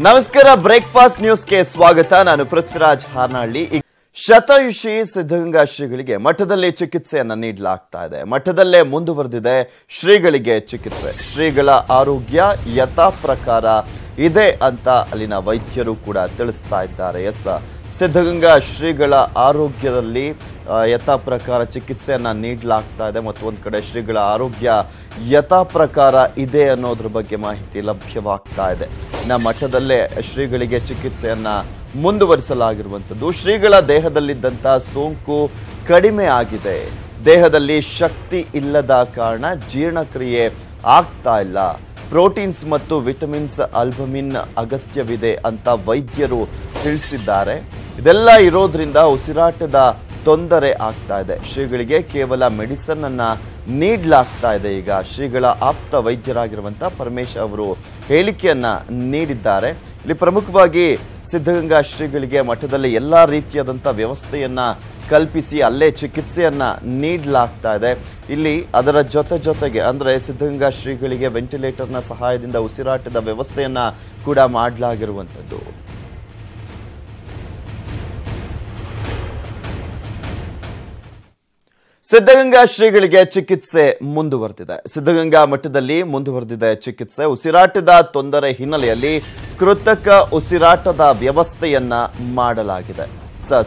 ನಮಸ್ಕಾರ ಬ್ರೇಕ್ಫಾಸ್ಟ್ ನ್ಯೂಸ್ಗೆ ಸ್ವಾಗತ. ನಾನು ಪೃಥ್ವಿರಾಜ್ ಹಾರ್ನಹಳ್ಳಿ. ಶತಾಯುಷಿ ಸಿದ್ಧಗಂಗಾ ಶ್ರೀಗಳಿಗೆ ಮಠದಲ್ಲಿ ಚಿಕಿತ್ಸೆಯನ್ನ ನೀಡಲಾಗ್ತಾ ಇದೆ. ಮಠದಲ್ಲೇ ಮುಂದುವರೆದಿದೆ ಶ್ರೀಗಳಿಗೆ ಚಿಕಿತ್ಸೆ. ಶ್ರೀಗಳ ಆರೋಗ್ಯ ಯಥಾ ಪ್ರಕಾರ ಇದೆ ಅಂತ ಅಲ್ಲಿನ ವೈದ್ಯರು ಕೂಡ ತಿಳಿಸ್ತಾ ಇದ್ದಾರೆ. ಸಿದ್ಧಗಂಗಾ ಶ್ರೀಗಳ ಆರೋಗ್ಯದಲ್ಲಿ ಯಥಾ ಪ್ರಕಾರ ಚಿಕಿತ್ಸೆಯನ್ನ ನೀಡಲಾಗ್ತಾ ಇದೆ ಮತ್ತು ಒಂದು ಕಡೆ ಶ್ರೀಗಳ ಆರೋಗ್ಯ ಯಥಾ ಪ್ರಕಾರ ಇದೆ ಅನ್ನೋದ್ರ ಬಗ್ಗೆ ಮಾಹಿತಿ ಲಭ್ಯವಾಗ್ತಾ ಇದೆ. ಮಠದಲ್ಲೇ ಶ್ರೀಗಳಿಗೆ ಚಿಕಿತ್ಸೆಯನ್ನ ಮುಂದುವರಿಸಲಾಗಿರುವಂಥದ್ದು. ಶ್ರೀಗಳ ದೇಹದಲ್ಲಿದ್ದಂತಹ ಸೋಂಕು ಕಡಿಮೆ ಆಗಿದೆ. ದೇಹದಲ್ಲಿ ಶಕ್ತಿ ಇಲ್ಲದ ಕಾರಣ ಜೀರ್ಣಕ್ರಿಯೆ ಆಗ್ತಾ ಇಲ್ಲ. ಪ್ರೋಟೀನ್ಸ್ ಮತ್ತು ವಿಟಮಿನ್ಸ್ ಆಲ್ಬುಮಿನ್ ಅಗತ್ಯವಿದೆ ಅಂತ ವೈದ್ಯರು ತಿಳಿಸಿದ್ದಾರೆ. ಇದೆಲ್ಲ ಇರೋದ್ರಿಂದ ಉಸಿರಾಟದ ತೊಂದರೆ ಆಗ್ತಾ ಇದೆ. ಶ್ರೀಗಳಿಗೆ ಕೇವಲ ಮೆಡಿಸನ್ ಅನ್ನ ನೀಡಲಾಗ್ತಾ ಇದೆ. ಈಗ ಶ್ರೀಗಳ ಆಪ್ತ ವೈದ್ಯರಾಗಿರುವಂತಹ ಪರಮೇಶ್ ಅವರು ಹೇಳಿಕೆಯನ್ನ ನೀಡಿದ್ದಾರೆ. ಇಲ್ಲಿ ಪ್ರಮುಖವಾಗಿ ಸಿದ್ಧಗಂಗಾ ಶ್ರೀಗಳಿಗೆ ಮಠದಲ್ಲಿ ಎಲ್ಲಾ ರೀತಿಯಾದಂಥ ವ್ಯವಸ್ಥೆಯನ್ನ ಕಲ್ಪಿಸಿ ಅಲ್ಲೇ ಚಿಕಿತ್ಸೆಯನ್ನ ನೀಡಲಾಗ್ತಾ ಇದೆ. ಇಲ್ಲಿ ಅದರ ಜೊತೆಗೆ ಅಂದ್ರೆ ಸಿದ್ಧಗಂಗಾ ಶ್ರೀಗಳಿಗೆ ವೆಂಟಿಲೇಟರ್ನ ಸಹಾಯದಿಂದ ಉಸಿರಾಟದ ವ್ಯವಸ್ಥೆಯನ್ನ ಕೂಡ ಮಾಡಲಾಗಿರುವಂಥದ್ದು. ಸಿದ್ಧಗಂಗಾ ಶ್ರೀಗಳಿಗೆ ಚಿಕಿತ್ಸೆ ಮುಂದುವರೆದಿದೆ. ಸಿದ್ಧಗಂಗಾ ಮಠದಲ್ಲಿ ಮುಂದುವರೆದಿದೆ ಚಿಕಿತ್ಸೆ. ಉಸಿರಾಟದ ತೊಂದರೆ ಹಿನ್ನೆಲೆಯಲ್ಲಿ ಕೃತಕ ಉಸಿರಾಟದ ವ್ಯವಸ್ಥೆಯನ್ನ ಮಾಡಲಾಗಿದೆ.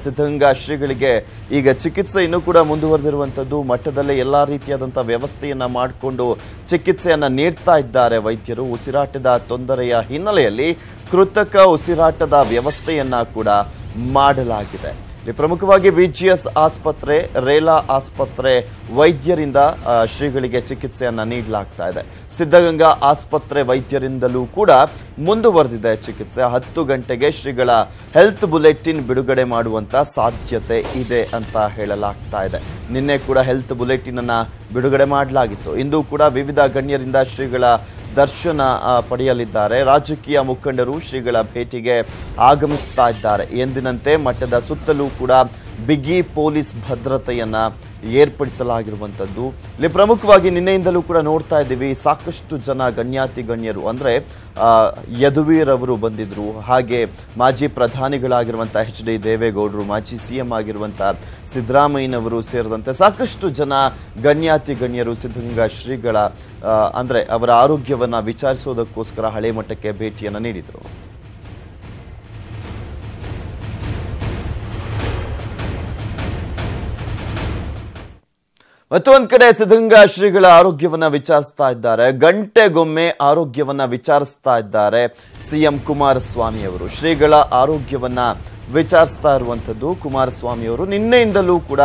ಸಿದ್ಧಗಂಗಾ ಶ್ರೀಗಳಿಗೆ ಈಗ ಚಿಕಿತ್ಸೆ ಇನ್ನೂ ಕೂಡ ಮುಂದುವರೆದಿರುವಂಥದ್ದು. ಮಠದಲ್ಲೇ ಎಲ್ಲಾ ರೀತಿಯಾದಂತಹ ವ್ಯವಸ್ಥೆಯನ್ನ ಮಾಡಿಕೊಂಡು ಚಿಕಿತ್ಸೆಯನ್ನ ನೀಡ್ತಾ ಇದ್ದಾರೆ ವೈದ್ಯರು. ಉಸಿರಾಟದ ತೊಂದರೆಯ ಹಿನ್ನೆಲೆಯಲ್ಲಿ ಕೃತಕ ಉಸಿರಾಟದ ವ್ಯವಸ್ಥೆಯನ್ನ ಕೂಡ ಮಾಡಲಾಗಿದೆ. ಪ್ರಮುಖವಾಗಿ BGS ಆಸ್ಪತ್ರೆ, ರೇಲಾ ಆಸ್ಪತ್ರೆ ವೈದ್ಯರಿಂದ ಶ್ರೀಗಳಿಗೆ ಚಿಕಿತ್ಸೆಯನ್ನ ನೀಡಲಾಗ್ತಾ ಇದೆ. ಸಿದ್ಧಗಂಗಾ ಆಸ್ಪತ್ರೆ ವೈದ್ಯರಿಂದಲೂ ಕೂಡ ಮುಂದುವರೆದಿದೆ ಚಿಕಿತ್ಸೆ. 10 ಗಂಟೆಗೆ ಶ್ರೀಗಳ ಹೆಲ್ತ್ ಬುಲೆಟಿನ್ ಬಿಡುಗಡೆ ಮಾಡುವಂತ ಸಾಧ್ಯತೆ ಇದೆ ಅಂತ ಹೇಳಲಾಗ್ತಾ ಇದೆ. ನಿನ್ನೆ ಕೂಡ ಹೆಲ್ತ್ ಬುಲೆಟಿನ್ ಅನ್ನ ಬಿಡುಗಡೆ ಮಾಡಲಾಗಿತ್ತು. ಇಂದು ಕೂಡ ವಿವಿಧ ಗಣ್ಯರಿಂದ ಶ್ರೀಗಳ ದರ್ಶನ ಪಡೆಯಲಿದ್ದಾರೆ. ರಾಜಕೀಯ ಮುಖಂಡರು ಶ್ರೀಗಳ ಭೇಟಿಗೆ ಆಗಮಿಸ್ತಾ ಇದ್ದಾರೆ. ಎಂದಿನಂತೆ ಮಠದ ಸುತ್ತಲೂ ಕೂಡ ಬಿಗಿ ಪೊಲೀಸ್ ಭದ್ರತೆಯನ್ನ ಏರ್ಪಡಿಸಲಾಗಿರುವಂಥದ್ದು. ಇಲ್ಲಿ ಪ್ರಮುಖವಾಗಿ ನಿನ್ನೆಯಿಂದಲೂ ಕೂಡ ನೋಡ್ತಾ ಇದ್ದೀವಿ, ಸಾಕಷ್ಟು ಜನ ಗಣ್ಯಾತಿ ಗಣ್ಯರು ಅಂದ್ರೆ ಯದುವೀರ್ ಅವರು ಬಂದಿದ್ರು. ಹಾಗೆ ಮಾಜಿ ಪ್ರಧಾನಿಗಳಾಗಿರುವಂತಹ HD ದೇವೇಗೌಡರು, ಮಾಜಿ CM ಆಗಿರುವಂತಹ ಸಿದ್ದರಾಮಯ್ಯನವರು ಸೇರಿದಂತೆ ಸಾಕಷ್ಟು ಜನ ಗಣ್ಯಾತಿ ಗಣ್ಯರು ಸಿದ್ಧಗಂಗಾ ಶ್ರೀಗಳ ಅಂದ್ರೆ ಅವರ ಆರೋಗ್ಯವನ್ನ ವಿಚಾರಿಸೋದಕ್ಕೋಸ್ಕರ ಹಳೆ ಮಠಕ್ಕೆ ಭೇಟಿಯನ್ನ ನೀಡಿದರು. ಮತ್ತೊಂದು ಕಡೆ ಸಿದ್ಧಗಂಗಾ ಶ್ರೀಗಳ ಆರೋಗ್ಯವನ್ನ ವಿಚಾರಿಸ್ತಾ ಇದ್ದಾರೆ. ಗಂಟೆಗೊಮ್ಮೆ ಆರೋಗ್ಯವನ್ನ ವಿಚಾರಿಸ್ತಾ ಇದ್ದಾರೆ CM ಕುಮಾರಸ್ವಾಮಿ ಅವರು. ಶ್ರೀಗಳ ಆರೋಗ್ಯವನ್ನ ವಿಚಾರಿಸ್ತಾ ಇರುವಂತದ್ದು ಕುಮಾರಸ್ವಾಮಿ ಅವರು. ನಿನ್ನೆಯಿಂದಲೂ ಕೂಡ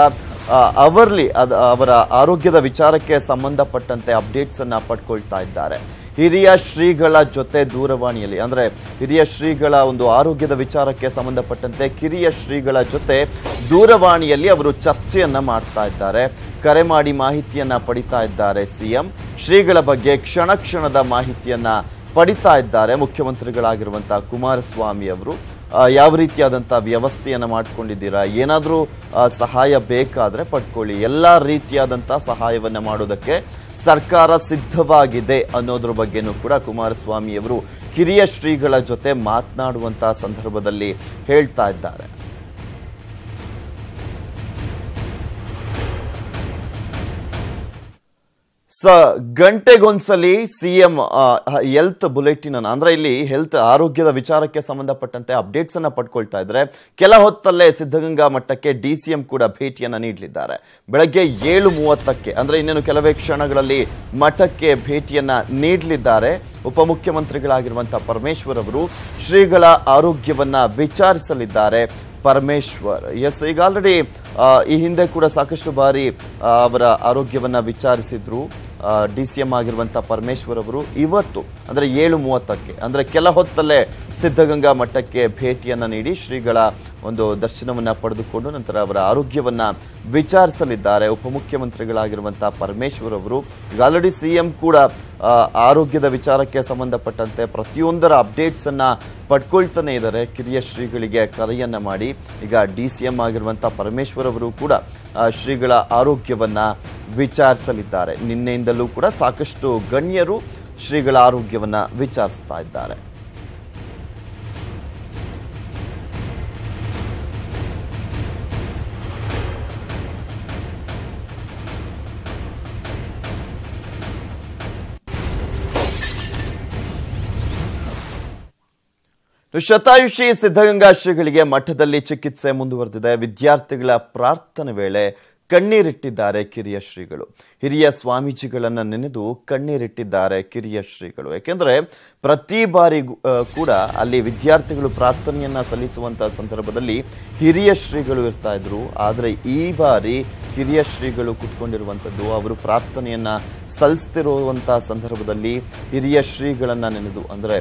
ಅವರ ಆರೋಗ್ಯದ ವಿಚಾರಕ್ಕೆ ಸಂಬಂಧಪಟ್ಟಂತೆ ಅಪ್ಡೇಟ್ಸ್ ಅನ್ನ ಪಡ್ಕೊಳ್ತಾ ಇದ್ದಾರೆ. ಹಿರಿಯ ಶ್ರೀಗಳ ಜೊತೆ ದೂರವಾಣಿಯಲ್ಲಿ ಅಂದ್ರೆ ಹಿರಿಯ ಶ್ರೀಗಳ ಒಂದು ಆರೋಗ್ಯದ ವಿಚಾರಕ್ಕೆ ಸಂಬಂಧಪಟ್ಟಂತೆ ಕಿರಿಯ ಶ್ರೀಗಳ ಜೊತೆ ದೂರವಾಣಿಯಲ್ಲಿ ಅವರು ಚರ್ಚೆಯನ್ನ ಮಾಡ್ತಾ ಇದ್ದಾರೆ. ಕರೆ ಮಾಡಿ ಮಾಹಿತಿಯನ್ನ ಪಡಿತಾ ಇದ್ದಾರೆ CM. ಶ್ರೀಗಳ ಬಗ್ಗೆ ಕ್ಷಣದ ಮಾಹಿತಿಯನ್ನ ಪಡಿತಾ ಇದ್ದಾರೆ ಮುಖ್ಯಮಂತ್ರಿಗಳಾಗಿರುವಂತಹ ಕುಮಾರಸ್ವಾಮಿ ಅವರು. ಯಾವ ರೀತಿಯಾದಂತಹ ವ್ಯವಸ್ಥೆಯನ್ನ ಮಾಡ್ಕೊಂಡಿದ್ದೀರಾ, ಏನಾದರೂ ಸಹಾಯ ಬೇಕಾದ್ರೆ ಪಡ್ಕೊಳ್ಳಿ, ಎಲ್ಲಾ ರೀತಿಯಾದಂತಹ ಸಹಾಯವನ್ನ ಮಾಡೋದಕ್ಕೆ ಸರ್ಕಾರ ಸಿದ್ಧವಾಗಿದೆ ಅನ್ನೋದ್ರ ಬಗ್ಗೆನೂ ಕೂಡ ಕುಮಾರಸ್ವಾಮಿ ಅವರು ಕಿರಿಯ ಶ್ರೀಗಳ ಜೊತೆ ಮಾತನಾಡುವಂತಹ ಸಂದರ್ಭದಲ್ಲಿ ಹೇಳ್ತಾ ಇದ್ದಾರೆ. ಗಂಟೆಗೊಂದ್ಸಲಿ CM ಹೆಲ್ತ್ ಬುಲೆಟಿನ್ ಅನ್ನ ಅಂದ್ರೆ ಇಲ್ಲಿ ಹೆಲ್ತ್ ಆರೋಗ್ಯದ ವಿಚಾರಕ್ಕೆ ಸಂಬಂಧಪಟ್ಟಂತೆ ಅಪ್ಡೇಟ್ಸ್ ಅನ್ನ ಪಡ್ಕೊಳ್ತಾ ಇದ್ರೆ ಕೆಲ ಹೊತ್ತಲ್ಲೇ ಸಿದ್ಧಗಂಗಾ ಮಠಕ್ಕೆ DCM ಕೂಡ ಭೇಟಿಯನ್ನ ನೀಡಲಿದ್ದಾರೆ. ಬೆಳಗ್ಗೆ 7:30ಕ್ಕೆ ಅಂದ್ರೆ ಇನ್ನೇನು ಕೆಲವೇ ಕ್ಷಣಗಳಲ್ಲಿ ಮಠಕ್ಕೆ ಭೇಟಿಯನ್ನ ನೀಡಲಿದ್ದಾರೆ. ಉಪಮುಖ್ಯಮಂತ್ರಿಗಳಾಗಿರುವಂತಹ ಪರಮೇಶ್ವರ್ ಅವರು ಶ್ರೀಗಳ ಆರೋಗ್ಯವನ್ನ ವಿಚಾರಿಸಲಿದ್ದಾರೆ. ಪರಮೇಶ್ವರ್ ಈಗ ಆಲ್ರೆಡಿ ಈ ಹಿಂದೆ ಕೂಡ ಸಾಕಷ್ಟು ಬಾರಿ ಅವರ ಆರೋಗ್ಯವನ್ನ ವಿಚಾರಿಸಿದ್ರು DCM ಆಗಿರುವಂತಹ ಪರಮೇಶ್ವರ್ ಅವರು. ಇವತ್ತು ಅಂದ್ರೆ 7:30ಕ್ಕೆ ಅಂದ್ರೆ ಕೆಲ ಹೊತ್ತಲ್ಲೇ ಸಿದ್ಧಗಂಗಾ ಮಠಕ್ಕೆ ಭೇಟಿಯನ್ನ ನೀಡಿ ಶ್ರೀಗಳ ಒಂದು ದರ್ಶನವನ್ನ ಪಡೆದುಕೊಂಡು ನಂತರ ಅವರ ಆರೋಗ್ಯವನ್ನ ವಿಚಾರಿಸಲಿದ್ದಾರೆ ಉಪಮುಖ್ಯಮಂತ್ರಿಗಳಾಗಿರುವಂತಹ ಪರಮೇಶ್ವರ್ ಅವರು. ಈಗ ಆಲ್ರೆಡಿ CM ಕೂಡ ಆರೋಗ್ಯದ ವಿಚಾರಕ್ಕೆ ಸಂಬಂಧಪಟ್ಟಂತೆ ಪ್ರತಿಯೊಂದರ ಅಪ್ಡೇಟ್ಸ್ ಅನ್ನ ಪಡ್ಕೊಳ್ತಾನೆ ಇದ್ದಾರೆ. ಕಿರಿಯ ಶ್ರೀಗಳಿಗೆ ಕರೆಯನ್ನ ಮಾಡಿ ಈಗ DCM ಆಗಿರುವಂತಹ ಪರಮೇಶ್ವರ್ ಅವರು ಕೂಡ ಶ್ರೀಗಳ ಆರೋಗ್ಯವನ್ನ ವಿಚಾರಿಸಲಿದ್ದಾರೆ. ನಿನ್ನೆಯಿಂದಲೂ ಕೂಡ ಸಾಕಷ್ಟು ಗಣ್ಯರು ಶ್ರೀಗಳ ಆರೋಗ್ಯವನ್ನ ವಿಚಾರಿಸ್ತಾ ಇದ್ದಾರೆ. ಶತಾಯುಷಿ ಸಿದ್ಧಗಂಗಾ ಶ್ರೀಗಳಿಗೆ ಮಠದಲ್ಲಿ ಚಿಕಿತ್ಸೆ ಮುಂದುವರೆದಿದೆ. ವಿದ್ಯಾರ್ಥಿಗಳ ಪ್ರಾರ್ಥನೆ ವೇಳೆ ಕಣ್ಣೀರಿಟ್ಟಿದ್ದಾರೆ ಕಿರಿಯ ಶ್ರೀಗಳು. ಹಿರಿಯ ಸ್ವಾಮೀಜಿಗಳನ್ನ ನೆನೆದು ಕಣ್ಣೀರಿಟ್ಟಿದ್ದಾರೆ ಕಿರಿಯ ಶ್ರೀಗಳು. ಯಾಕೆಂದ್ರೆ ಪ್ರತಿ ಬಾರಿ ಕೂಡ ಅಲ್ಲಿ ವಿದ್ಯಾರ್ಥಿಗಳು ಪ್ರಾರ್ಥನೆಯನ್ನ ಸಲ್ಲಿಸುವಂತಹ ಸಂದರ್ಭದಲ್ಲಿ ಹಿರಿಯ ಶ್ರೀಗಳು ಇರ್ತಾ ಇದ್ರು. ಆದರೆ ಈ ಬಾರಿ ಹಿರಿಯ ಶ್ರೀಗಳು ಕುತ್ಕೊಂಡಿರುವಂಥದ್ದು, ಅವರು ಪ್ರಾರ್ಥನೆಯನ್ನ ಸಲ್ಲಿಸ್ತಿರುವಂತಹ ಸಂದರ್ಭದಲ್ಲಿ ಹಿರಿಯ ಶ್ರೀಗಳನ್ನ ನೆನೆದು, ಅಂದ್ರೆ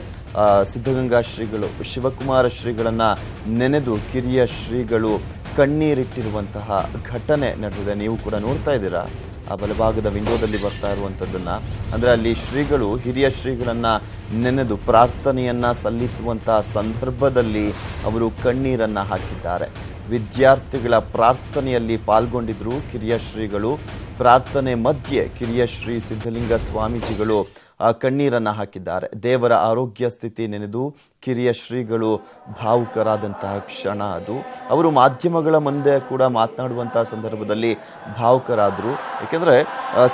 ಸಿದ್ಧಗಂಗಾ ಶ್ರೀಗಳು, ಶಿವಕುಮಾರ ಶ್ರೀಗಳನ್ನ ನೆನೆದು ಕಿರಿಯ ಶ್ರೀಗಳು ಕಣ್ಣೀರಿಟ್ಟಿರುವಂತಹ ಘಟನೆ ನಡೆದಿದೆ. ನೀವು ಕೂಡ ನೋಡ್ತಾ ಇದ್ದೀರಾ ಆ ಬಲಭಾಗದ ವಿಂಡೋದಲ್ಲಿ ಬರ್ತಾ ಇರುವಂಥದ್ದನ್ನ. ಅಂದ್ರೆ ಅಲ್ಲಿ ಶ್ರೀಗಳು ಹಿರಿಯ ಶ್ರೀಗಳನ್ನ ನೆನೆದು ಪ್ರಾರ್ಥನೆಯನ್ನ ಸಲ್ಲಿಸುವಂತಹ ಸಂದರ್ಭದಲ್ಲಿ ಅವರು ಕಣ್ಣೀರನ್ನ ಹಾಕಿದ್ದಾರೆ. ವಿದ್ಯಾರ್ಥಿಗಳ ಪ್ರಾರ್ಥನೆಯಲ್ಲಿ ಪಾಲ್ಗೊಂಡಿದ್ರು ಕಿರಿಯ ಶ್ರೀಗಳು. ಪ್ರಾರ್ಥನೆ ಮಧ್ಯೆ ಕಿರಿಯ ಶ್ರೀ ಸಿದ್ಧಲಿಂಗ ಸ್ವಾಮೀಜಿಗಳು ಕಣ್ಣೀರನ್ನ ಹಾಕಿದ್ದಾರೆ. ದೇವರ ಆರೋಗ್ಯ ಸ್ಥಿತಿ ನೆನೆದು ಕಿರಿಯ ಶ್ರೀಗಳು ಭಾವುಕರಾದಂತಹ ಕ್ಷಣ ಅದು. ಅವರು ಮಾಧ್ಯಮಗಳ ಮುಂದೆ ಕೂಡ ಮಾತನಾಡುವಂತಹ ಸಂದರ್ಭದಲ್ಲಿ ಭಾವುಕರಾದರು. ಏಕೆಂದರೆ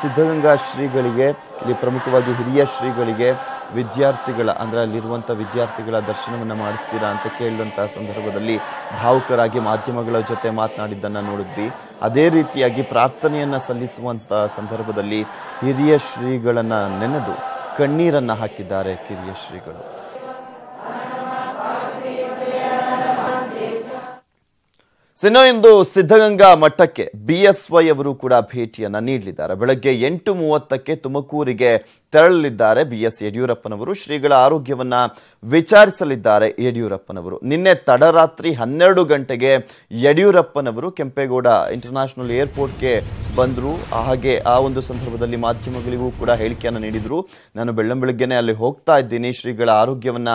ಸಿದ್ಧಗಂಗಾ ಶ್ರೀಗಳಿಗೆ, ಇಲ್ಲಿ ಪ್ರಮುಖವಾಗಿ ಹಿರಿಯ ಶ್ರೀಗಳಿಗೆ ವಿದ್ಯಾರ್ಥಿಗಳ, ಅಂದರೆ ಅಲ್ಲಿರುವಂಥ ವಿದ್ಯಾರ್ಥಿಗಳ ದರ್ಶನವನ್ನು ಮಾಡಿಸ್ತೀರಾ ಅಂತ ಕೇಳಿದಂತಹ ಸಂದರ್ಭದಲ್ಲಿ ಭಾವುಕರಾಗಿ ಮಾಧ್ಯಮಗಳ ಜೊತೆ ಮಾತನಾಡಿದ್ದನ್ನು ನೋಡಿದ್ವಿ. ಅದೇ ರೀತಿಯಾಗಿ ಪ್ರಾರ್ಥನೆಯನ್ನು ಸಲ್ಲಿಸುವಂತಹ ಸಂದರ್ಭದಲ್ಲಿ ಹಿರಿಯ ಶ್ರೀಗಳನ್ನು ನೆನೆದು ಕಣ್ಣೀರನ್ನು ಹಾಕಿದ್ದಾರೆ ಕಿರಿಯ ಶ್ರೀಗಳು. ಇಂದು ಸಿದ್ಧಗಂಗಾ ಮಠಕ್ಕೆ BSY ಅವರು ಕೂಡ ಭೇಟಿಯನ್ನ ನೀಡಲಿದ್ದಾರೆ. ಬೆಳಗ್ಗೆ 8:30ಕ್ಕೆ ತುಮಕೂರಿಗೆ ತೆರಳಲಿದ್ದಾರೆ BS ಯಡಿಯೂರಪ್ಪನವರು. ಶ್ರೀಗಳ ಆರೋಗ್ಯವನ್ನ ವಿಚಾರಿಸಲಿದ್ದಾರೆ ಯಡಿಯೂರಪ್ಪನವರು. ನಿನ್ನೆ ತಡರಾತ್ರಿ 12 ಗಂಟೆಗೆ ಯಡಿಯೂರಪ್ಪನವರು ಕೆಂಪೇಗೌಡ ಇಂಟರ್ನ್ಯಾಷನಲ್ ಏರ್ಪೋರ್ಟ್ಗೆ ಬಂದರು. ಹಾಗೆ ಆ ಒಂದು ಸಂದರ್ಭದಲ್ಲಿ ಮಾಧ್ಯಮಗಳಿಗೂ ಕೂಡ ಹೇಳಿಕೆಯನ್ನು ನೀಡಿದ್ರು. ನಾನು ಬೆಳ್ಳಂಬೆಳಗ್ಗೆನೆ ಅಲ್ಲಿ ಹೋಗ್ತಾ ಇದ್ದೀನಿ, ಶ್ರೀಗಳ ಆರೋಗ್ಯವನ್ನ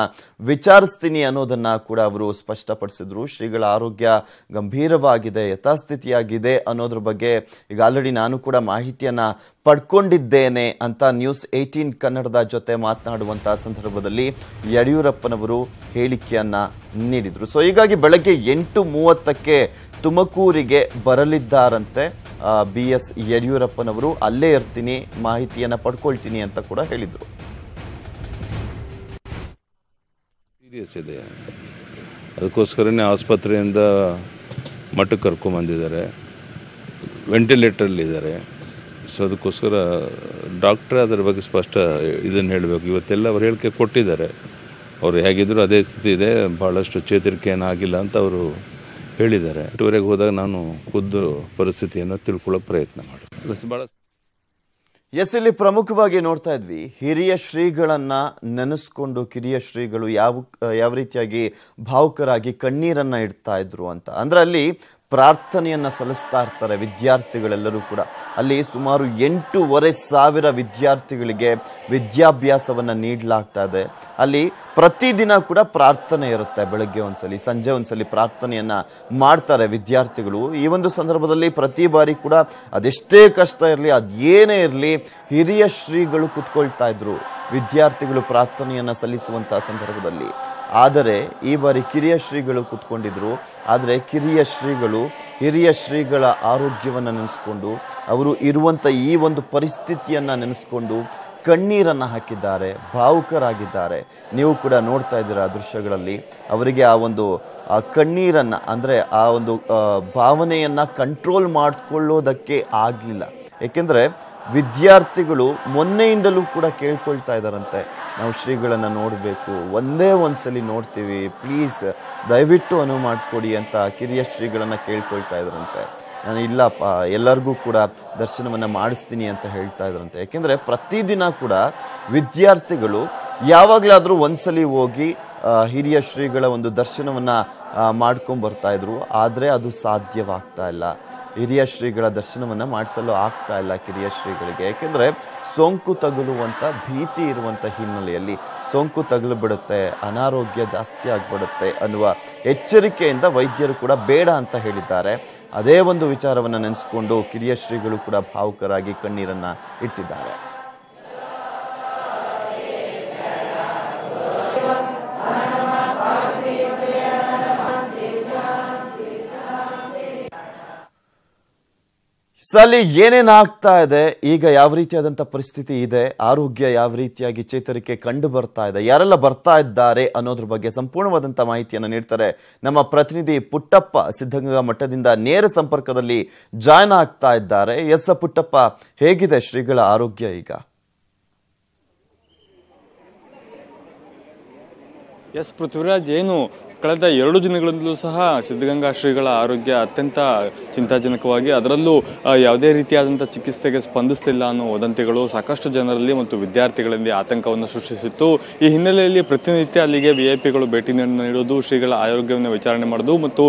ವಿಚಾರಿಸ್ತೀನಿ ಅನ್ನೋದನ್ನ ಕೂಡ ಅವರು ಸ್ಪಷ್ಟಪಡಿಸಿದ್ರು. ಶ್ರೀಗಳ ಆರೋಗ್ಯ ಗಂಭೀರವಾಗಿದೆ, ಯಥಾಸ್ಥಿತಿಯಾಗಿದೆ ಅನ್ನೋದ್ರ ಬಗ್ಗೆ ಈಗ ಆಲ್ರೆಡಿ ನಾನು ಕೂಡ ಮಾಹಿತಿಯನ್ನ ಪಡ್ಕೊಂಡಿದ್ದೇನೆ ಅಂತ ನ್ಯೂಸ್ 18 ಕನ್ನಡದ ಜೊತೆ ಮಾತನಾಡುವಂತಹ ಸಂದರ್ಭದಲ್ಲಿ ಯಡಿಯೂರಪ್ಪನವರು ಹೇಳಿಕೆಯನ್ನ ನೀಡಿದ್ರು. ಸೊ ಹೀಗಾಗಿ ಬೆಳಗ್ಗೆ 8:30ಕ್ಕೆ ತುಮಕೂರಿಗೆ ಬರಲಿದ್ದಾರಂತೆ BS ಯಡಿಯೂರಪ್ಪನವರು. ಅಲ್ಲೇ ಇರ್ತೀನಿ, ಮಾಹಿತಿಯನ್ನ ಪಡ್ಕೊಳ್ತೀನಿ ಅಂತ ಕೂಡ ಹೇಳಿದ್ರು. ಸೀರಿಯಸ್ ಇದೆ, ಅದಕ್ಕೋಸ್ಕರನೇ ಆಸ್ಪತ್ರೆಯಿಂದ ಮಠಕ್ಕೆ ಕರ್ಕೊಂಬಂದಿದ್ದಾರೆ. ವೆಂಟಿಲೇಟರ್ಲಿದ್ದಾರೆ. ಸೊ ಅದಕ್ಕೋಸ್ಕರ ಡಾಕ್ಟ್ರೇ ಅದರ ಬಗ್ಗೆ ಸ್ಪಷ್ಟ ಇದನ್ನು ಹೇಳಬೇಕು. ಇವತ್ತೆಲ್ಲ ಅವ್ರು ಹೇಳಿಕೆ ಕೊಟ್ಟಿದ್ದಾರೆ. ಅವರು ಹೇಗಿದ್ರು ಅದೇ ಸ್ಥಿತಿ ಇದೆ, ಭಾಳಷ್ಟು ಚೇತರಿಕೆ ಏನಾಗಿಲ್ಲ ಅಂತ ಅವರು ಹೇಳಿದ್ದಾರೆ. ಇದುವರೆಗೆ ಹೋದಾಗ ನಾನು ಖುದ್ದು ಪರಿಸ್ಥಿತಿಯನ್ನು ತಿಳ್ಕೊಳ್ಳೋ ಪ್ರಯತ್ನ ಮಾಡಿ ಭಾಳ ಇಲ್ಲಿ ಪ್ರಮುಖವಾಗಿ ನೋಡ್ತಾ ಇದ್ವಿ, ಹಿರಿಯ ಶ್ರೀಗಳನ್ನ ನೆನೆಸ್ಕೊಂಡು ಕಿರಿಯ ಶ್ರೀಗಳು ಯಾವ ರೀತಿಯಾಗಿ ಭಾವುಕರಾಗಿ ಕಣ್ಣೀರನ್ನ ಇಡ್ತಾ ಇದ್ರು ಅಂತ. ಅಂದ್ರೆ ಅಲ್ಲಿ ಪ್ರಾರ್ಥನೆಯನ್ನ ಸಲ್ಲಿಸ್ತಾ ಇರ್ತಾರೆ ವಿದ್ಯಾರ್ಥಿಗಳೆಲ್ಲರೂ ಕೂಡ. ಅಲ್ಲಿ ಸುಮಾರು 8,500 ವಿದ್ಯಾರ್ಥಿಗಳಿಗೆ ವಿದ್ಯಾಭ್ಯಾಸವನ್ನ ನೀಡಲಾಗ್ತಾ ಇದೆ. ಅಲ್ಲಿ ಪ್ರತಿದಿನ ಕೂಡ ಪ್ರಾರ್ಥನೆ ಇರುತ್ತೆ. ಬೆಳಗ್ಗೆ ಒಂದ್ಸಲಿ, ಸಂಜೆ ಒಂದ್ಸಲಿ ಪ್ರಾರ್ಥನೆಯನ್ನ ಮಾಡ್ತಾರೆ ವಿದ್ಯಾರ್ಥಿಗಳು. ಈ ಒಂದು ಸಂದರ್ಭದಲ್ಲಿ ಪ್ರತಿ ಬಾರಿ ಕೂಡ ಅದೆಷ್ಟೇ ಕಷ್ಟ ಇರಲಿ, ಅದೇನೇ ಇರಲಿ, ಹಿರಿಯ ಶ್ರೀಗಳು ಕುತ್ಕೊಳ್ತಾ ಇದ್ರು ವಿದ್ಯಾರ್ಥಿಗಳು ಪ್ರಾರ್ಥನೆಯನ್ನ ಸಲ್ಲಿಸುವಂತಹ ಸಂದರ್ಭದಲ್ಲಿ. ಆದರೆ ಈ ಬಾರಿ ಕಿರಿಯ ಶ್ರೀಗಳು ಕುತ್ಕೊಂಡಿದ್ರು. ಆದರೆ ಕಿರಿಯ ಶ್ರೀಗಳು ಹಿರಿಯ ಶ್ರೀಗಳ ಆರೋಗ್ಯವನ್ನು ನೆನೆಸ್ಕೊಂಡು, ಅವರು ಇರುವಂಥ ಈ ಒಂದು ಪರಿಸ್ಥಿತಿಯನ್ನು ನೆನೆಸ್ಕೊಂಡು ಕಣ್ಣೀರನ್ನು ಹಾಕಿದ್ದಾರೆ, ಭಾವುಕರಾಗಿದ್ದಾರೆ. ನೀವು ಕೂಡ ನೋಡ್ತಾ ಇದ್ದೀರಾ ದೃಶ್ಯಗಳಲ್ಲಿ. ಅವರಿಗೆ ಆ ಒಂದು ಕಣ್ಣೀರನ್ನು, ಅಂದರೆ ಆ ಒಂದು ಭಾವನೆಯನ್ನು ಕಂಟ್ರೋಲ್ ಮಾಡಿಕೊಳ್ಳೋದಕ್ಕೆ ಆಗಲಿಲ್ಲ. ಏಕೆಂದರೆ ವಿದ್ಯಾರ್ಥಿಗಳು ಮೊನ್ನೆಯಿಂದಲೂ ಕೂಡ ಕೇಳ್ಕೊಳ್ತಾ ಇದ್ದಾರಂತೆ, ನಾವು ಶ್ರೀಗಳನ್ನು ನೋಡಬೇಕು, ಒಂದೇ ಒಂದ್ಸಲಿ ನೋಡ್ತೀವಿ, ಪ್ಲೀಸ್ ದಯವಿಟ್ಟು ಅನುವು ಮಾಡಿಕೊಡಿ ಅಂತ ಕಿರಿಯ ಶ್ರೀಗಳನ್ನು ಕೇಳ್ಕೊಳ್ತಾ ಇದ್ದಾರಂತೆ. ನಾನು ಇಲ್ಲಪ್ಪ, ಎಲ್ಲರಿಗೂ ಕೂಡ ದರ್ಶನವನ್ನು ಮಾಡಿಸ್ತೀನಿ ಅಂತ ಹೇಳ್ತಾ ಇದ್ರಂತೆ. ಯಾಕೆಂದರೆ ಪ್ರತಿದಿನ ಕೂಡ ವಿದ್ಯಾರ್ಥಿಗಳು ಯಾವಾಗಲಾದರೂ ಒಂದ್ಸಲಿ ಹೋಗಿ ಹಿರಿಯ ಶ್ರೀಗಳ ಒಂದು ದರ್ಶನವನ್ನು ಮಾಡ್ಕೊಂಬರ್ತಾ ಇದ್ರು. ಆದರೆ ಅದು ಸಾಧ್ಯವಾಗ್ತಾ ಇಲ್ಲ. ಹಿರಿಯ ಶ್ರೀಗಳ ದರ್ಶನವನ್ನು ಮಾಡಿಸಲು ಆಗ್ತಾ ಇಲ್ಲ ಕಿರಿಯ ಶ್ರೀಗಳಿಗೆ. ಯಾಕೆಂದರೆ ಸೋಂಕು ತಗುಲುವಂಥ ಭೀತಿ ಇರುವಂಥ ಹಿನ್ನೆಲೆಯಲ್ಲಿ ಸೋಂಕು ತಗುಲಿಬಿಡುತ್ತೆ, ಅನಾರೋಗ್ಯ ಜಾಸ್ತಿ ಆಗಿಬಿಡುತ್ತೆ ಅನ್ನುವ ಎಚ್ಚರಿಕೆಯಿಂದ ವೈದ್ಯರು ಕೂಡ ಬೇಡ ಅಂತ ಹೇಳಿದ್ದಾರೆ. ಅದೇ ಒಂದು ವಿಚಾರವನ್ನು ನೆನೆಸ್ಕೊಂಡು ಕಿರಿಯ ಶ್ರೀಗಳು ಕೂಡ ಭಾವುಕರಾಗಿ ಕಣ್ಣೀರನ್ನು ಇಟ್ಟಿದ್ದಾರೆ. ಅಲ್ಲಿ ಏನೇನಾಗ್ತಾ ಇದೆ, ಈಗ ಯಾವ ರೀತಿಯಾದಂಥ ಪರಿಸ್ಥಿತಿ ಇದೆ, ಆರೋಗ್ಯ ಯಾವ ರೀತಿಯಾಗಿ ಚೇತರಿಕೆ ಕಂಡು ಬರ್ತಾ ಇದೆ, ಯಾರೆಲ್ಲ ಬರ್ತಾ ಇದ್ದಾರೆ ಅನ್ನೋದ್ರ ಬಗ್ಗೆ ಸಂಪೂರ್ಣವಾದಂಥ ಮಾಹಿತಿಯನ್ನು ನೀಡ್ತಾರೆ ನಮ್ಮ ಪ್ರತಿನಿಧಿ ಪುಟ್ಟಪ್ಪ. ಸಿದ್ಧಗಂಗಾ ಮಠದಿಂದ ನೇರ ಸಂಪರ್ಕದಲ್ಲಿ ಜಾಯ್ನ್ ಆಗ್ತಾ ಇದ್ದಾರೆ. ಎಸ್ ಪುಟ್ಟಪ್ಪ, ಹೇಗಿದೆ ಶ್ರೀಗಳ ಆರೋಗ್ಯ ಈಗ? ಎಸ್ ಪೃಥ್ವಿರಾಜ್, ಏನು ಕಳೆದ 2 ದಿನಗಳಿಂದಲೂ ಸಹ ಸಿದ್ಧಗಂಗಾ ಶ್ರೀಗಳ ಆರೋಗ್ಯ ಅತ್ಯಂತ ಚಿಂತಾಜನಕವಾಗಿ, ಅದರಲ್ಲೂ ಯಾವುದೇ ರೀತಿಯಾದಂಥ ಚಿಕಿತ್ಸೆಗೆ ಸ್ಪಂದಿಸ್ತಿಲ್ಲ ಅನ್ನೋ ವದಂತಿಗಳು ಸಾಕಷ್ಟು ಜನರಲ್ಲಿ ಮತ್ತು ವಿದ್ಯಾರ್ಥಿಗಳಲ್ಲಿ ಆತಂಕವನ್ನು ಸೃಷ್ಟಿಸಿತ್ತು. ಈ ಹಿನ್ನೆಲೆಯಲ್ಲಿ ಪ್ರತಿನಿತ್ಯ ಅಲ್ಲಿಗೆ VIP ಗಳು ಭೇಟಿ ನೀಡೋದು, ಶ್ರೀಗಳ ಆರೋಗ್ಯವನ್ನು ವಿಚಾರಣೆ ಮಾಡೋದು ಮತ್ತು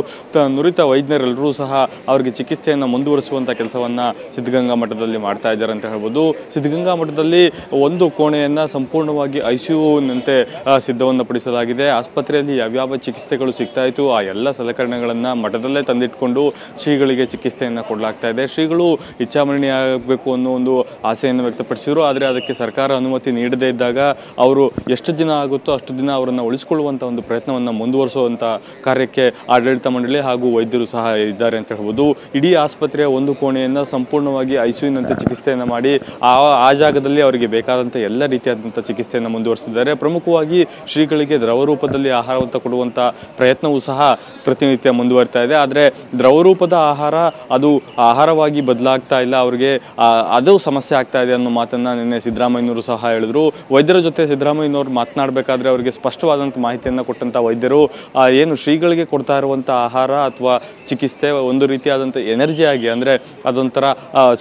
ನುರಿತ ವೈದ್ಯರೆಲ್ಲರೂ ಸಹ ಅವರಿಗೆ ಚಿಕಿತ್ಸೆಯನ್ನು ಮುಂದುವರಿಸುವಂಥ ಕೆಲಸವನ್ನು ಸಿದ್ಧಗಂಗಾ ಮಠದಲ್ಲಿ ಮಾಡ್ತಾ ಇದ್ದಾರೆ ಅಂತ ಹೇಳ್ಬೋದು. ಸಿದ್ಧಗಂಗಾ ಮಠದಲ್ಲಿ ಒಂದು ಕೋಣೆಯನ್ನು ಸಂಪೂರ್ಣವಾಗಿ ICU-ನಂತೆ ಸಿದ್ಧವನ್ನು ಪಡಿಸಲಾಗಿದೆ. ಆಸ್ಪತ್ರೆಯಲ್ಲಿ ಯಾವ್ಯಾವ ಚಿಕಿತ್ಸೆಗಳು ಸಿಗ್ತಾ ಇತ್ತು ಆ ಎಲ್ಲ ಸಲಕರಣೆಗಳನ್ನು ಮಠದಲ್ಲೇ ತಂದಿಟ್ಕೊಂಡು ಶ್ರೀಗಳಿಗೆ ಚಿಕಿತ್ಸೆಯನ್ನು ಕೊಡಲಾಗ್ತಾ ಇದೆ. ಶ್ರೀಗಳು ಇಚ್ಛಾಮರಣಿ ಆಗಬೇಕು ಅನ್ನೋ ಒಂದು ಆಸೆಯನ್ನು ವ್ಯಕ್ತಪಡಿಸಿದರು. ಆದರೆ ಅದಕ್ಕೆ ಸರ್ಕಾರ ಅನುಮತಿ ನೀಡದೇ ಇದ್ದಾಗ ಅವರು ಎಷ್ಟು ದಿನ ಆಗುತ್ತೋ ಅಷ್ಟು ದಿನ ಅವರನ್ನು ಉಳಿಸಿಕೊಳ್ಳುವಂಥ ಒಂದು ಪ್ರಯತ್ನವನ್ನು ಮುಂದುವರಿಸುವಂಥ ಕಾರ್ಯಕ್ಕೆ ಆಡಳಿತ ಮಂಡಳಿ ಹಾಗೂ ವೈದ್ಯರು ಸಹ ಇದ್ದಾರೆ ಅಂತ ಹೇಳ್ಬೋದು. ಇಡೀ ಆಸ್ಪತ್ರೆಯ ಒಂದು ಕೋಣೆಯನ್ನು ಸಂಪೂರ್ಣವಾಗಿ ICU-ನಂತೆ ಚಿಕಿತ್ಸೆಯನ್ನು ಮಾಡಿ ಆ ಜಾಗದಲ್ಲಿ ಅವರಿಗೆ ಬೇಕಾದಂಥ ಎಲ್ಲ ರೀತಿಯಾದಂಥ ಚಿಕಿತ್ಸೆಯನ್ನು ಮುಂದುವರಿಸಿದ್ದಾರೆ. ಪ್ರಮುಖವಾಗಿ ಶ್ರೀಗಳಿಗೆ ದ್ರವ ರೂಪದಲ್ಲಿ ಆಹಾರವನ್ನು ಕೊಡುವಂಥ ಪ್ರಯತ್ನವೂ ಸಹ ಪ್ರತಿನಿತ್ಯ ಮುಂದುವರಿತಾ ಇದೆ. ಆದರೆ ದ್ರವರೂಪದ ಆಹಾರ ಅದು ಆಹಾರವಾಗಿ ಬದಲಾಗ್ತಾ ಇಲ್ಲ, ಅವರಿಗೆ ಅದು ಸಮಸ್ಯೆ ಆಗ್ತಾ ಇದೆ ಅನ್ನೋ ಮಾತನ್ನ ನಿನ್ನೆ ಸಿದ್ದರಾಮಯ್ಯನವರು ಸಹ ಹೇಳಿದ್ರು. ವೈದ್ಯರ ಜೊತೆ ಸಿದ್ದರಾಮಯ್ಯನವರು ಮಾತನಾಡಬೇಕಾದ್ರೆ ಅವರಿಗೆ ಸ್ಪಷ್ಟವಾದಂಥ ಮಾಹಿತಿಯನ್ನು ಕೊಟ್ಟಂತ ವೈದ್ಯರು ಏನು ಶ್ರೀಗಳಿಗೆ ಕೊಡ್ತಾ ಇರುವಂಥ ಆಹಾರ ಅಥವಾ ಚಿಕಿತ್ಸೆ ಒಂದು ರೀತಿಯಾದಂಥ ಎನರ್ಜಿ ಆಗಿ, ಅಂದರೆ ಅದೊಂಥರ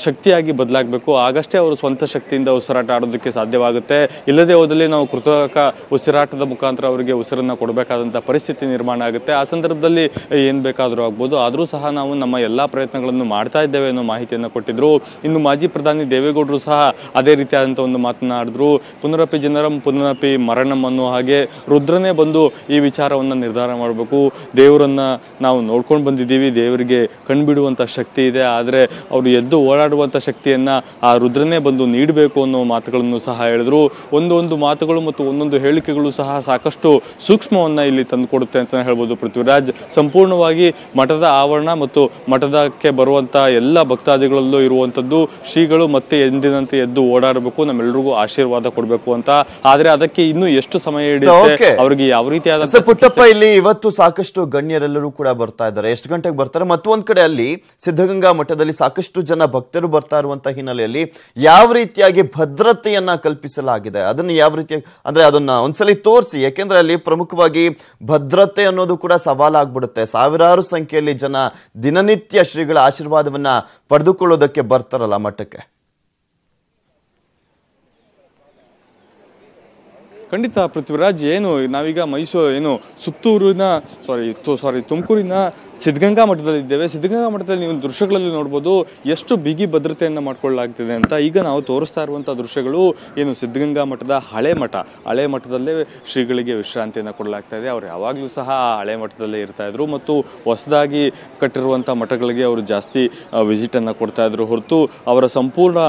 ಶಕ್ತಿಯಾಗಿ ಬದಲಾಗಬೇಕು, ಆಗಷ್ಟೇ ಅವರು ಸ್ವಂತ ಶಕ್ತಿಯಿಂದ ಉಸಿರಾಟ ಆಡೋದಕ್ಕೆ ಸಾಧ್ಯವಾಗುತ್ತೆ. ಇಲ್ಲದೆ ಹೋದಲ್ಲಿ ನಾವು ಕೃತಕ ಉಸಿರಾಟದ ಮುಖಾಂತರ ಅವರಿಗೆ ಉಸಿರನ್ನು ಕೊಡಬೇಕಾದಂಥ ಪರಿಸ್ಥಿತಿ ನಿರ್ಮಾಣ ಆಗುತ್ತೆ. ಆ ಸಂದರ್ಭದಲ್ಲಿ ಏನು ಬೇಕಾದರೂ ಆಗ್ಬೋದು. ಆದರೂ ಸಹ ನಾವು ನಮ್ಮ ಎಲ್ಲ ಪ್ರಯತ್ನಗಳನ್ನು ಮಾಡ್ತಾ ಇದ್ದೇವೆ ಅನ್ನೋ ಮಾಹಿತಿಯನ್ನು ಕೊಟ್ಟಿದ್ರು. ಇನ್ನು ಮಾಜಿ ಪ್ರಧಾನಿ ದೇವೇಗೌಡರು ಸಹ ಅದೇ ರೀತಿಯಾದಂಥ ಒಂದು ಮಾತನಾಡಿದ್ರು. ಪುನರಪಿ ಜನರಂ ಪುನರಪಿ ಮರಣಂ ಅನ್ನೋ ಹಾಗೆ ರುದ್ರನೇ ಬಂದು ಈ ವಿಚಾರವನ್ನು ನಿರ್ಧಾರ ಮಾಡಬೇಕು. ದೇವರನ್ನ ನಾವು ನೋಡ್ಕೊಂಡು ಬಂದಿದ್ದೀವಿ, ದೇವರಿಗೆ ಕಣ್ಬಿಡುವಂಥ ಶಕ್ತಿ ಇದೆ, ಆದರೆ ಅವರು ಎದ್ದು ಓಡಾಡುವಂಥ ಶಕ್ತಿಯನ್ನ ಆ ರುದ್ರನೇ ಬಂದು ನೀಡಬೇಕು ಅನ್ನೋ ಮಾತುಗಳನ್ನು ಸಹ ಹೇಳಿದ್ರು. ಒಂದೊಂದು ಮಾತುಗಳು ಮತ್ತು ಒಂದೊಂದು ಹೇಳಿಕೆಗಳು ಸಹ ಸಾಕಷ್ಟು ಸೂಕ್ಷ್ಮವನ್ನ ಇಲ್ಲಿ ತಂದುಕೊಡುತ್ತೆ ಅಂತ ಹೇಳ್ಬೋದು ಪೃಥ್ವಿರಾಜ್. ಸಂಪೂರ್ಣವಾಗಿ ಮಠದ ಆವರಣ ಮತ್ತು ಮಠದಕ್ಕೆ ಬರುವಂತ ಎಲ್ಲ ಭಕ್ತಾದಿಗಳಲ್ಲೂ ಇರುವಂತದ್ದು ಶ್ರೀಗಳು ಮತ್ತೆ ಎಂದಿನಂತೆ ಎದ್ದು ಓಡಾಡಬೇಕು, ನಮ್ಮೆಲ್ಲರಿಗೂ ಆಶೀರ್ವಾದ ಕೊಡಬೇಕು ಅಂತ. ಆದ್ರೆ ಅದಕ್ಕೆ ಇನ್ನೂ ಎಷ್ಟು ಸಮಯ ಹಿಡಿಯುತ್ತೆ, ಅವರಿಗೆ ಯಾವ ರೀತಿಯಾದ ಪುಟ್ಟಪ್ಪ, ಇಲ್ಲಿ ಇವತ್ತು ಸಾಕಷ್ಟು ಗಣ್ಯರೆಲ್ಲರೂ ಕೂಡ ಬರ್ತಾ ಇದ್ದಾರೆ. ಎಷ್ಟು ಗಂಟೆಗೆ ಬರ್ತಾರೆ? ಮತ್ತೊಂದ್ ಕಡೆ ಅಲ್ಲಿ ಸಿದ್ಧಗಂಗಾ ಮಠದಲ್ಲಿ ಸಾಕಷ್ಟು ಜನ ಭಕ್ತರು ಬರ್ತಾ ಇರುವಂತಹ ಹಿನ್ನೆಲೆಯಲ್ಲಿ ಯಾವ ರೀತಿಯಾಗಿ ಭದ್ರತೆಯನ್ನ ಕಲ್ಪಿಸಲಾಗಿದೆ, ಅದನ್ನ ಯಾವ ರೀತಿಯಾಗಿ, ಅಂದ್ರೆ ಅದನ್ನ ಒಂದ್ಸಲಿ ತೋರಿಸಿ. ಯಾಕೆಂದ್ರೆ ಅಲ್ಲಿ ಪ್ರಮುಖವಾಗಿ ಭದ್ರತೆ ಅನ್ನೋದು ಕೂಡ ಸವಾಲಾಗ್ಬಿಡುತ್ತೆ. ಸಾವಿರಾರು ಸಂಖ್ಯೆಯಲ್ಲಿ ಜನ ದಿನನಿತ್ಯ ಶ್ರೀಗಳ ಆಶೀರ್ವಾದವನ್ನ ಪಡೆದುಕೊಳ್ಳೋದಕ್ಕೆ ಬರ್ತಾರಲ್ಲ ಮಠಕ್ಕೆ. ಖಂಡಿತ ಪೃಥ್ವಿರಾಜ್, ಏನು ನಾವೀಗ ತುಮಕೂರಿನ ಸಿದ್ಧಗಂಗಾ ಮಠದಲ್ಲಿದ್ದೇವೆ. ಸಿದ್ಧಗಂಗಾ ಮಠದಲ್ಲಿ ನೀವು ದೃಶ್ಯಗಳಲ್ಲಿ ನೋಡ್ಬೋದು ಎಷ್ಟು ಬಿಗಿ ಭದ್ರತೆಯನ್ನು ಮಾಡ್ಕೊಳ್ಳಲಾಗ್ತಿದೆ ಅಂತ. ಈಗ ನಾವು ತೋರಿಸ್ತಾ ಇರುವಂಥ ದೃಶ್ಯಗಳು ಏನು ಸಿದ್ಧಗಂಗಾ ಮಠದ ಹಳೆ ಮಠದಲ್ಲೇ ಶ್ರೀಗಳಿಗೆ ವಿಶ್ರಾಂತಿಯನ್ನು ಕೊಡಲಾಗ್ತಾ ಇದೆ. ಅವ್ರು ಯಾವಾಗಲೂ ಸಹ ಆ ಹಳೆ ಮಠದಲ್ಲೇ ಇರ್ತಾ ಇದ್ರು ಮತ್ತು ಹೊಸದಾಗಿ ಕಟ್ಟಿರುವಂಥ ಮಠಗಳಿಗೆ ಅವರು ಜಾಸ್ತಿ ವಿಸಿಟನ್ನು ಕೊಡ್ತಾ ಇದ್ರು ಹೊರತು ಅವರ ಸಂಪೂರ್ಣ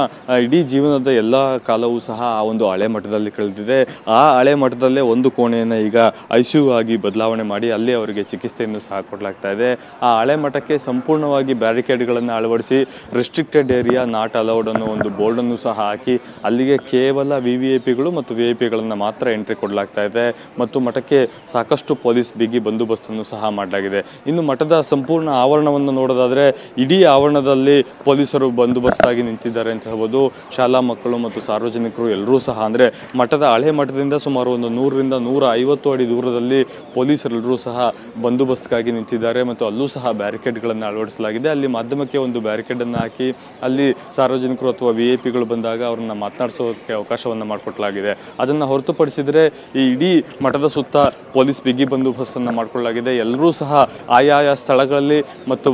ಇಡೀ ಜೀವನದ ಎಲ್ಲ ಕಾಲವೂ ಸಹ ಆ ಒಂದು ಹಳೆ ಮಠದಲ್ಲಿ ಕಳೆದಿದೆ. ಆ ಹಳೆ ಮಠದಲ್ಲೇ ಒಂದು ಕೋಣೆಯನ್ನು ಈಗ ICU ಆಗಿ ಬದಲಾವಣೆ ಮಾಡಿ ಅಲ್ಲಿ ಅವರಿಗೆ ಚಿಕಿತ್ಸೆಯನ್ನು ಸಹ ಕೊಡಲಾಗ್ತಾ ಇದೆ. ಆ ಹಳೆ ಮಠಕ್ಕೆ ಸಂಪೂರ್ಣವಾಗಿ ಬ್ಯಾರಿಕೇಡ್ಗಳನ್ನು ಅಳವಡಿಸಿ ರೆಸ್ಟ್ರಿಕ್ಟೆಡ್ ಏರಿಯಾ ನಾಟ್ ಅಲೌಡ್ ಅನ್ನೋ ಒಂದು ಬೋರ್ಡನ್ನು ಸಹ ಹಾಕಿ ಅಲ್ಲಿಗೆ ಕೇವಲ VVIPಗಳು ಮತ್ತು VIP-ಗಳನ್ನು ಮಾತ್ರ ಎಂಟ್ರಿ ಕೊಡಲಾಗ್ತಾ ಇದೆ ಮತ್ತು ಮಠಕ್ಕೆ ಸಾಕಷ್ಟು ಪೊಲೀಸ್ ಬಿಗಿ ಬಂದೋಬಸ್ತನ್ನು ಸಹ ಮಾಡಲಾಗಿದೆ. ಇನ್ನು ಮಠದ ಸಂಪೂರ್ಣ ಆವರಣವನ್ನು ನೋಡೋದಾದ್ರೆ ಇಡೀ ಆವರಣದಲ್ಲಿ ಪೊಲೀಸರು ಬಂದೋಬಸ್ತಾಗಿ ನಿಂತಿದ್ದಾರೆ ಅಂತ ಹೇಳ್ಬೋದು. ಶಾಲಾ ಮಕ್ಕಳು ಮತ್ತು ಸಾರ್ವಜನಿಕರು ಎಲ್ಲರೂ ಸಹ, ಅಂದ್ರೆ ಮಠದ ಹಳೆ ಮಠದಿಂದ ಸುಮಾರು ಒಂದು 100ರಿಂದ 150 ಅಡಿ ದೂರದಲ್ಲಿ ಪೊಲೀಸರೆಲ್ಲರೂ ಸಹ ಬಂದೋಬಸ್ತ್ಗಾಗಿ ನಿಂತಿದ್ದಾರೆ ಮತ್ತು ಅಲ್ಲೂ ಸಹ ಬ್ಯಾರಿಕೇಡ್ಗಳನ್ನು ಅಳವಡಿಸಲಾಗಿದೆ. ಅಲ್ಲಿ ಮಾಧ್ಯಮಕ್ಕೆ ಒಂದು ಬ್ಯಾರಿಕೇಡ್ ಅನ್ನು ಹಾಕಿ ಅಲ್ಲಿ ಸಾರ್ವಜನಿಕರು ಅಥವಾ VIP-ಗಳು ಬಂದಾಗ ಅವ್ರನ್ನ ಮಾತನಾಡಿಸೋಕೆ ಅವಕಾಶವನ್ನು ಮಾಡಿಕೊಡಲಾಗಿದೆ. ಅದನ್ನು ಹೊರತುಪಡಿಸಿದರೆ ಈ ಇಡೀ ಮಠದ ಸುತ್ತ ಪೊಲೀಸ್ ಬಿಗಿ ಬಂದೋಬಸ್ತನ್ನು ಮಾಡಿಕೊಳ್ಳಲಾಗಿದೆ. ಎಲ್ಲರೂ ಸಹ ಆಯಾಯ ಸ್ಥಳಗಳಲ್ಲಿ ಮತ್ತು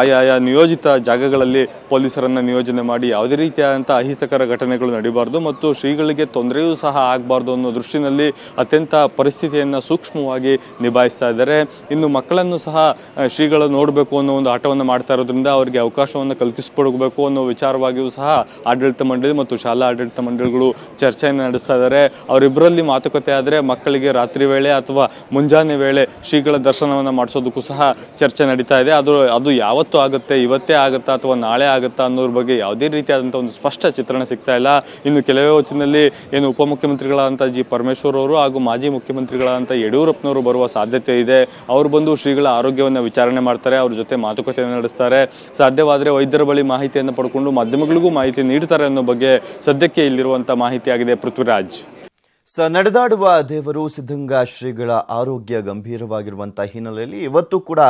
ಆಯಾಯ ನಿಯೋಜಿತ ಜಾಗಗಳಲ್ಲಿ ಪೊಲೀಸರನ್ನ ನಿಯೋಜನೆ ಮಾಡಿ ಯಾವುದೇ ರೀತಿಯಾದಂಥ ಅಹಿತಕರ ಘಟನೆಗಳು ನಡೀಬಾರ್ದು ಮತ್ತು ಶ್ರೀಗಳಿಗೆ ತೊಂದರೆಯೂ ಸಹ ಆಗಬಾರ್ದು ಅನ್ನೋ ದೃಷ್ಟಿನಲ್ಲಿ ಅತ್ಯಂತ ಪರಿಸ್ಥಿತಿಯನ್ನು ಸೂಕ್ಷ್ಮವಾಗಿ ನಿಭಾಯಿಸ್ತಾ ಇದ್ದಾರೆ. ಇನ್ನು ಮಕ್ಕಳನ್ನು ಸಹ ಶ್ರೀಗಳು ನೋಡಬೇಕು ಅನ್ನೋ ಒಂದು ಆಟವನ್ನು ಮಾಡ್ತಾ ಇರೋದ್ರಿಂದ ಅವರಿಗೆ ಅವಕಾಶವನ್ನು ಕಲ್ಪಿಸಿಕೊಡಬೇಕು ಅನ್ನೋ ವಿಚಾರವಾಗಿಯೂ ಸಹ ಆಡಳಿತ ಮಂಡಳಿ ಮತ್ತು ಶಾಲಾ ಆಡಳಿತ ಮಂಡಳಿಗಳು ಚರ್ಚೆಯನ್ನು ನಡೆಸ್ತಾ ಇದ್ದಾರೆ. ಅವರಿಬ್ಬರಲ್ಲಿ ಮಾತುಕತೆ ಆದರೆ ಮಕ್ಕಳಿಗೆ ರಾತ್ರಿ ವೇಳೆ ಅಥವಾ ಮುಂಜಾನೆ ವೇಳೆ ಶ್ರೀಗಳ ದರ್ಶನವನ್ನು ಮಾಡಿಸೋದಕ್ಕೂ ಸಹ ಚರ್ಚೆ ನಡೀತಾ ಇದೆ. ಅದು ಯಾವತ್ತು ಆಗುತ್ತೆ, ಇವತ್ತೇ ಆಗುತ್ತಾ ಅಥವಾ ನಾಳೆ ಆಗುತ್ತಾ ಅನ್ನೋದ್ರ ಬಗ್ಗೆ ಯಾವುದೇ ರೀತಿಯಾದಂಥ ಒಂದು ಸ್ಪಷ್ಟ ಚಿತ್ರಣ ಸಿಗ್ತಾ ಇಲ್ಲ. ಇನ್ನು ಕೆಲವೇ ಹೊತ್ತಿನಲ್ಲಿ ಏನು ಉಪಮುಖ್ಯಮಂತ್ರಿಗಳಾದಂಥ ಜಿ ಪರಮೇಶ್ವರ್ ಅವರು ಹಾಗೂ ಮಾಜಿ ಮುಖ್ಯಮಂತ್ರಿಗಳಾದಂಥ ಯಡಿಯೂರಪ್ಪನವರು ಬರುವ ಸಾಧ್ಯತೆ ಇದೆ. ಅವರು ಬಂದು ಶ್ರೀಗಳ ಆರೋಗ್ಯವನ್ನು ವಿಚಾರಣೆ ಮಾಡ್ತಾರೆ, ಅವ್ರ ಜೊತೆ ಮಾತುಕತೆಯನ್ನು ನಡೆಸ್ತಾರೆ. ಸಾಧ್ಯವಾದರೆ ವೈದ್ಯರ ಬಳಿ ಮಾಹಿತಿಯನ್ನು ಪಡ್ಕೊಂಡು ಮಾಧ್ಯಮಗಳಿಗೂ ಮಾಹಿತಿ ನೀಡ್ತಾರೆ ಅನ್ನೋ ಬಗ್ಗೆ ಸದ್ಯಕ್ಕೆ ಇಲ್ಲಿರುವಂಥ ಮಾಹಿತಿಯಾಗಿದೆ. ಪೃಥ್ವಿರಾಜ್. ನಡೆದಾಡುವ ದೇವರು ಸಿದ್ಧಗಂಗಾ ಶ್ರೀಗಳ ಆರೋಗ್ಯ ಗಂಭೀರವಾಗಿರುವಂತಹ ಹಿನ್ನೆಲೆಯಲ್ಲಿ ಇವತ್ತು ಕೂಡ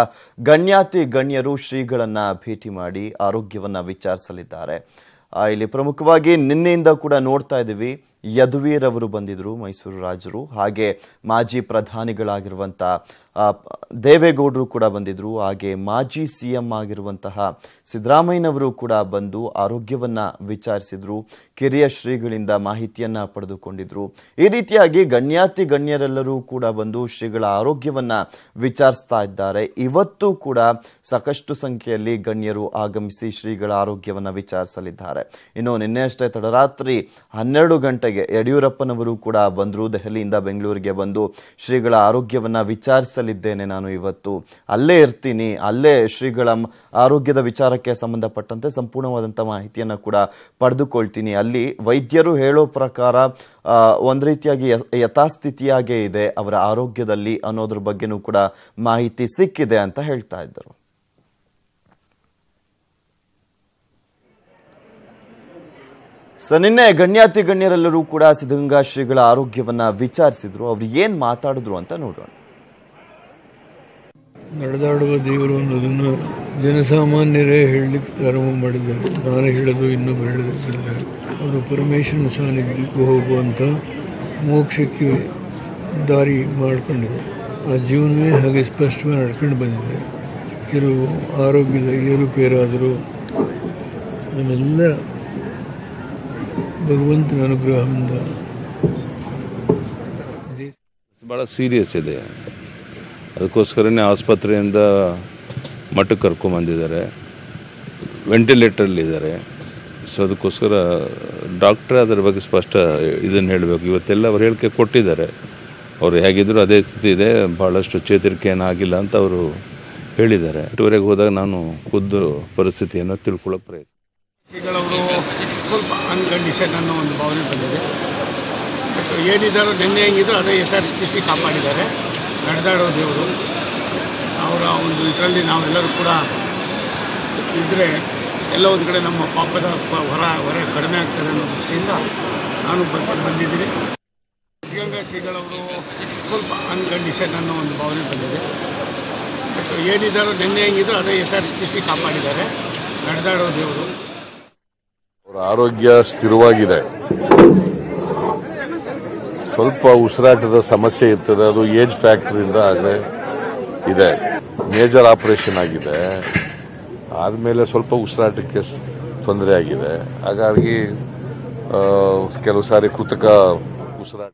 ಗಣ್ಯಾತಿ ಗಣ್ಯರು ಶ್ರೀಗಳನ್ನ ಭೇಟಿ ಮಾಡಿ ಆರೋಗ್ಯವನ್ನ ವಿಚಾರಿಸಲಿದ್ದಾರೆ. ಇಲ್ಲಿ ಪ್ರಮುಖವಾಗಿ ನಿನ್ನೆಯಿಂದ ಕೂಡ ನೋಡ್ತಾ ಇದ್ದೀವಿ, ಯದುವೀರ್ ಅವರು ಬಂದಿದ್ರು, ಮೈಸೂರು ರಾಜರು, ಹಾಗೆ ಮಾಜಿ ಪ್ರಧಾನಿಗಳಾಗಿರುವಂಥ ದೇವೇಗೌಡರು ಕೂಡ ಬಂದಿದ್ರು, ಹಾಗೆ ಮಾಜಿ ಸಿಎಂ ಆಗಿರುವಂತಹ ಸಿದ್ದರಾಮಯ್ಯನವರು ಕೂಡ ಬಂದು ಆರೋಗ್ಯವನ್ನ ವಿಚಾರಿಸಿದ್ರು, ಕಿರಿಯ ಶ್ರೀಗಳಿಂದ ಮಾಹಿತಿಯನ್ನ ಪಡೆದುಕೊಂಡಿದ್ರು. ಈ ರೀತಿಯಾಗಿ ಗಣ್ಯಾತಿ ಗಣ್ಯರೆಲ್ಲರೂ ಕೂಡ ಬಂದು ಶ್ರೀಗಳ ಆರೋಗ್ಯವನ್ನ ವಿಚಾರಿಸ್ತಾ ಇದ್ದಾರೆ. ಇವತ್ತು ಕೂಡ ಸಾಕಷ್ಟು ಸಂಖ್ಯೆಯಲ್ಲಿ ಗಣ್ಯರು ಆಗಮಿಸಿ ಶ್ರೀಗಳ ಆರೋಗ್ಯವನ್ನ ವಿಚಾರಿಸಲಿದ್ದಾರೆ. ಇನ್ನು ನಿನ್ನೆ ಅಷ್ಟೇ ತಡರಾತ್ರಿ 12 ಗಂಟೆಗೆ ಯಡಿಯೂರಪ್ಪನವರು ಕೂಡ ಬಂದರು. ದೆಹಲಿಯಿಂದ ಬೆಂಗಳೂರಿಗೆ ಬಂದು ಶ್ರೀಗಳ ಆರೋಗ್ಯವನ್ನ ವಿಚಾರಿಸಲಿದ್ದೇನೆ, ನಾನು ಇವತ್ತು ಅಲ್ಲೇ ಇರ್ತೀನಿ, ಅಲ್ಲೇ ಶ್ರೀಗಳ ಆರೋಗ್ಯದ ವಿಚಾರಕ್ಕೆ ಸಂಬಂಧಪಟ್ಟಂತೆ ಸಂಪೂರ್ಣವಾದಂಥ ಮಾಹಿತಿಯನ್ನು ಕೂಡ ಪಡೆದುಕೊಳ್ತೀನಿ. ಅಲ್ಲಿ ವೈದ್ಯರು ಹೇಳೋ ಪ್ರಕಾರ ಒಂದು ರೀತಿಯಾಗಿ ಯಥಾಸ್ಥಿತಿಯಾಗೇ ಇದೆ ಅವರ ಆರೋಗ್ಯದಲ್ಲಿ ಅನ್ನೋದ್ರ ಬಗ್ಗೆನೂ ಕೂಡ ಮಾಹಿತಿ ಸಿಕ್ಕಿದೆ ಅಂತ ಹೇಳ್ತಾ ಇದ್ದರು. ನಿನ್ನೆ ಗಣ್ಯಾತಿ ಗಣ್ಯರೆಲ್ಲರೂ ಕೂಡ ಸಿದ್ಧಗಂಗಾ ಶ್ರೀಗಳ ಆರೋಗ್ಯವನ್ನ ವಿಚಾರಿಸಿದ್ರು. ಅವ್ರು ಏನ್ ಮಾತಾಡಿದ್ರು ಅಂತ ನೋಡೋಣ. ನಡೆದಾಡುವ ದೇವರು ಅನ್ನೋದನ್ನು ಜನಸಾಮಾನ್ಯರೇ ಹೇಳಲಿಕ್ಕೆ ಪ್ರಾರಂಭ ಮಾಡಿದ್ದಾರೆ. ನಾನು ಹೇಳೋದು ಇನ್ನೊಬ್ಬರು ಹೇಳೋದಿಲ್ಲ. ಅವರು ಪರಮೇಶ್ವರನ ಸಾನ್ನಿಧ್ಯಕ್ಕೂ ಹೋಗುವಂಥ ಮೋಕ್ಷಕ್ಕೆ ದಾರಿ ಮಾಡಿಕೊಂಡಿದೆ. ಆ ಜೀವನವೇ ಹಾಗೆ ಸ್ಪಷ್ಟವಾಗಿ ನಡ್ಕೊಂಡು ಬಂದಿದೆ. ಕೆಲವು ಆರೋಗ್ಯದ ಏರುಪೇರಾದರೂ ಅದನ್ನೆಲ್ಲ ಭಗವಂತನ ಅನುಗ್ರಹದಿಂದ ಭಾಳ ಸೀರಿಯಸ್ ಇದೆ. ಅದಕ್ಕೋಸ್ಕರನೇ ಆಸ್ಪತ್ರೆಯಿಂದ ಮಠಕ್ಕೆ ಕರ್ಕೊಂಬಂದಿದ್ದಾರೆ, ವೆಂಟಿಲೇಟರ್ಲಿದ್ದಾರೆ. ಸೊ ಅದಕ್ಕೋಸ್ಕರ ಡಾಕ್ಟ್ರೇ ಅದರ ಬಗ್ಗೆ ಸ್ಪಷ್ಟ ಇದನ್ನು ಹೇಳಬೇಕು. ಇವತ್ತೆಲ್ಲ ಅವ್ರು ಹೇಳಿಕೆ ಕೊಟ್ಟಿದ್ದಾರೆ. ಅವರು ಹೇಗಿದ್ದರೂ ಅದೇ ಸ್ಥಿತಿ ಇದೆ, ಭಾಳಷ್ಟು ಚೇತರಿಕೆ ಏನಾಗಿಲ್ಲ ಅಂತ ಅವರು ಹೇಳಿದ್ದಾರೆ. ಇದುವರೆಗೆ ಹೋದಾಗ ನಾನು ಖುದ್ದು ಪರಿಸ್ಥಿತಿಯನ್ನು ತಿಳ್ಕೊಳ್ಳೋ ಪ್ರಯತ್ನ. ಶ್ರೀಗಳವರು ಸ್ವಲ್ಪ ಅನ್ಕಂಡೀಷನ್ ಅನ್ನೋ ಒಂದು ಭಾವನೆ ಬಂದಿದೆ. ಬಟ್ ಏನಿದ್ದಾರೋ ನಿನ್ನೆ ಹೆಂಗಿದ್ರು ಅದೇ ಯಥಾಸ್ಥಿತಿ ಕಾಪಾಡಿದ್ದಾರೆ. ನಡೆದಾಡೋ ದೇವರು ಅವರ ಒಂದು ಇದರಲ್ಲಿ ನಾವೆಲ್ಲರೂ ಕೂಡ ಇದ್ದರೆ ಎಲ್ಲ ಒಂದು ಕಡೆ ನಮ್ಮ ಪಾಪದ ಹೊರ ಕಡಿಮೆ ಆಗ್ತದೆ ಅನ್ನೋ ದೃಷ್ಟಿಯಿಂದ ನಾನು ಬಂದಿದ್ದೀನಿ. ಸಿದ್ಧಗಂಗಾ ಶ್ರೀಗಳವರು ಸ್ವಲ್ಪ ಅನ್ಕಂಡೀಷನ್ ಅನ್ನೋ ಒಂದು ಭಾವನೆ ಬಂದಿದೆ. ಬಟ್ ಏನಿದ್ದಾರೋ ನಿನ್ನೆ ಹೆಂಗಿದ್ರು ಅದೇ ಯಥಾಸ್ಥಿತಿ ಕಾಪಾಡಿದ್ದಾರೆ. ನಡೆದಾಡೋ ದೇವರು. ಅವರ ಆರೋಗ್ಯ ಸ್ಥಿರವಾಗಿದೆ. ಸ್ವಲ್ಪ ಉಸಿರಾಟದ ಸಮಸ್ಯೆ ಇರ್ತದೆ, ಅದು ಏಜ್ ಫ್ಯಾಕ್ಟರಿಂದ ಆಗಲೇ ಇದೆ. ಮೇಜರ್ ಆಪರೇಷನ್ ಆಗಿದೆ, ಆದಮೇಲೆ ಸ್ವಲ್ಪ ಉಸಿರಾಟಕ್ಕೆ ತೊಂದರೆ ಆಗಿದೆ. ಹಾಗಾಗಿ ಕೆಲವು ಸಾರಿ ಕೃತಕ ಉಸಿರಾಟ